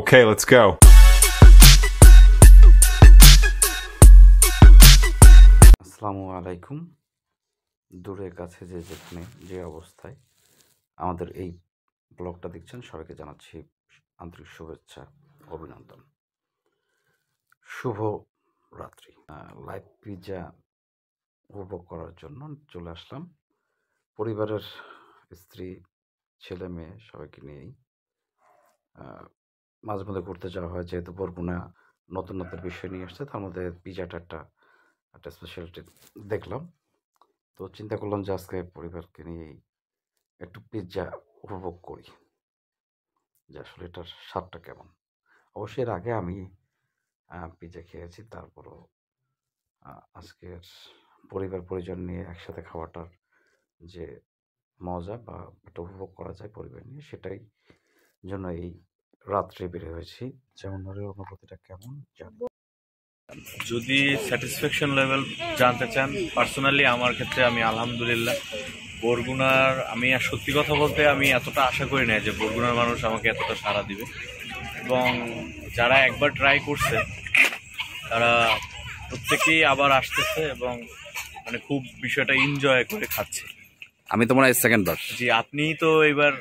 Okay, let's go. আসসালামু আলাইকুম। দূরে কাছে যে যেখানে যে অবস্থায় আমাদের এই ব্লগটা দেখছেন সবাইকে জানাচ্ছি আন্তরিক শুভেচ্ছা, অভিনন্দন, শুভ রাত্রি। লাইভ পিৎজা উপভোগ করার জন্য চলে আসলাম পরিবারের স্ত্রী, ছেলে মেয়ে সবাইকে নিয়েই। মাঝে মধ্যে ঘুরতে যাওয়া হয়, যেহেতু বরগুনা নতুন নতুন বিষয় নিয়ে আসছে, তার মধ্যে পিৎজাটা একটা স্পেশালিটি দেখলাম। তো চিন্তা করলাম যে আজকে পরিবারকে নিয়েই একটু পিৎজা উপভোগ করি, যে আসলে এটার স্বাদটা কেমন। অবশ্যই এর আগে আমি পিৎজা খেয়েছি, তারপরও আজকের পরিবার পরিজন নিয়ে একসাথে খাওয়াটার যে মজা বা একটা উপভোগ করা যায় পরিবার নিয়ে, সেটাই জন্য এই রাত্রে বের হয়েছি। যেমন অনুভূতিটা কেমন জানি। যদি স্যাটিসফ্যাকশন লেভেল জানতে চান, পার্সোনালি আমার ক্ষেত্রে আমি আলহামদুলিল্লাহ বরগুনার, আমি সত্যি কথা বলতে আমি এতটা আশা করি না যে বরগুনার মানুষ আমাকে এতটা সাড়া দিবে, এবং যারা একবার ট্রাই করছে তারা প্রত্যেকেই আবার আসতেছে এবং মানে খুব বিষয়টা এনজয় করে খাচ্ছে। আমি তো মনে হয় সেকেন্ড বার। জি, আপনি তো এবার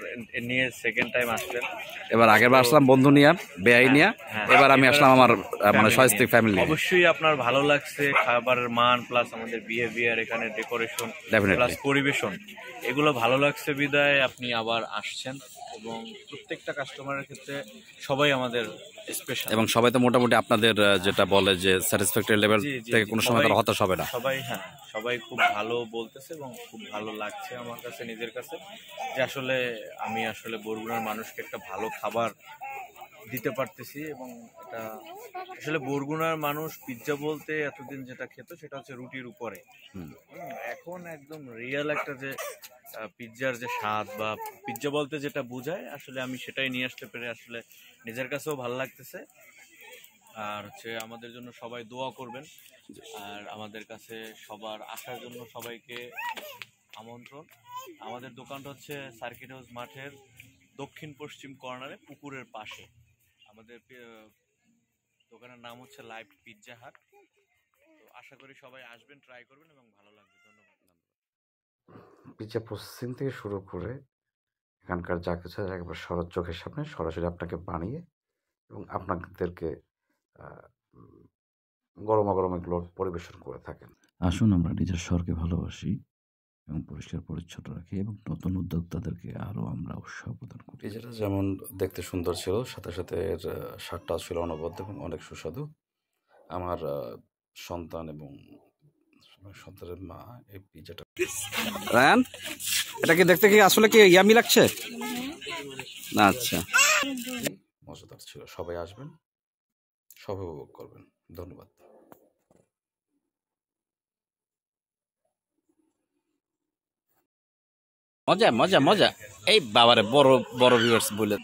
নিয়ে সেকেন্ড টাইম আসলেন। এবার আগের বার আসলাম বন্ধু নিয়ে, বেআই নিয়ে, এবার আমি আসলাম আমার মানে সহায়ক ফ্যামিলি। অবশ্যই আপনার ভালো লাগছে খাবারের মান প্লাস আমাদের বিহেভিয়ার, এখানে ডেকোরেশন প্লাস পরিবেশন, এগুলো ভালো লাগছে বিদায় আপনি আবার আসছেন। এবং প্রত্যেকটা কাস্টমারের ক্ষেত্রে সবাই আমাদের স্পেশাল, এবং সবাই তো মোটামুটি আপনাদের যেটা বলে যে স্যাটিসফ্যাক্টরি লেভেল থেকে কোনো সময় তারা হতাশ হবে না। সবাই খুব ভালো বলতেছে এবং খুব ভালো লাগছে আমার কাছে, নিজের কাছে, যে আসলে আমি আসলে বরগুনার মানুষকে একটা ভালো খাবার দিতে পারতেছি। এবং এটা আসলে বরগুনার মানুষ পিৎজা বলতে এতদিন যেটা খেত সেটা হচ্ছে রুটির উপরে, এখন একদম রিয়েল একটা যে পিৎজার যে স্বাদ বা পিৎজা বলতে যেটা বোঝায়, আসলে আমি সেটাই নিয়ে আসতে পেরে আসলে নিজের কাছেও ভালো লাগতেছে। আর হচ্ছে আমাদের জন্য সবাই দোয়া করবেন, আর আমাদের কাছে সবার আসার জন্য সবাইকে আমন্ত্রণ। আমাদের দোকানটা হচ্ছে সার্কিট হাউস মাঠের দক্ষিণ পশ্চিম কর্নারে, পুকুরের পাশে। আমাদের দোকানের নাম হচ্ছে লাইভ পিৎজা হাট। তো আশা করি সবাই আসবেন, ট্রাই করবেন এবং ভালো লাগবে। ধন্যবাদ। পিৎজা প্রসেসিং থেকে শুরু করে এখানকার যা কিছু একবার চোখের সামনে সরাসরি আপনাকে বানিয়ে এবং আপনাদেরকে গরম এগুলো পরিবেশন করে থাকেন। আসুন আমরা নিজের শহরকে ভালোবাসি এবং পরিষ্কার পরিচ্ছন্ন রাখি এবং নতুন উদ্যোক্তাদেরকে আরও আমরা উৎসাহ প্রদান করি। যেটা যেমন দেখতে সুন্দর ছিল, সাথে সাথে এর স্বাদটাও ছিল অনবদ্য এবং অনেক সুস্বাদু। আমার সন্তান এবং সন্তানের মা এই পিৎজাটা, রায়ান, এটা কি দেখতে কি আসলে কি ইয়ামি লাগছে? না, আচ্ছা, মজাদার ছিল। সবাই আসবেন, সবাই উপভোগ করবেন। ধন্যবাদ। মজা মজা মজা। এই বাবারে বড় বড় ভিউয়ার্স বলে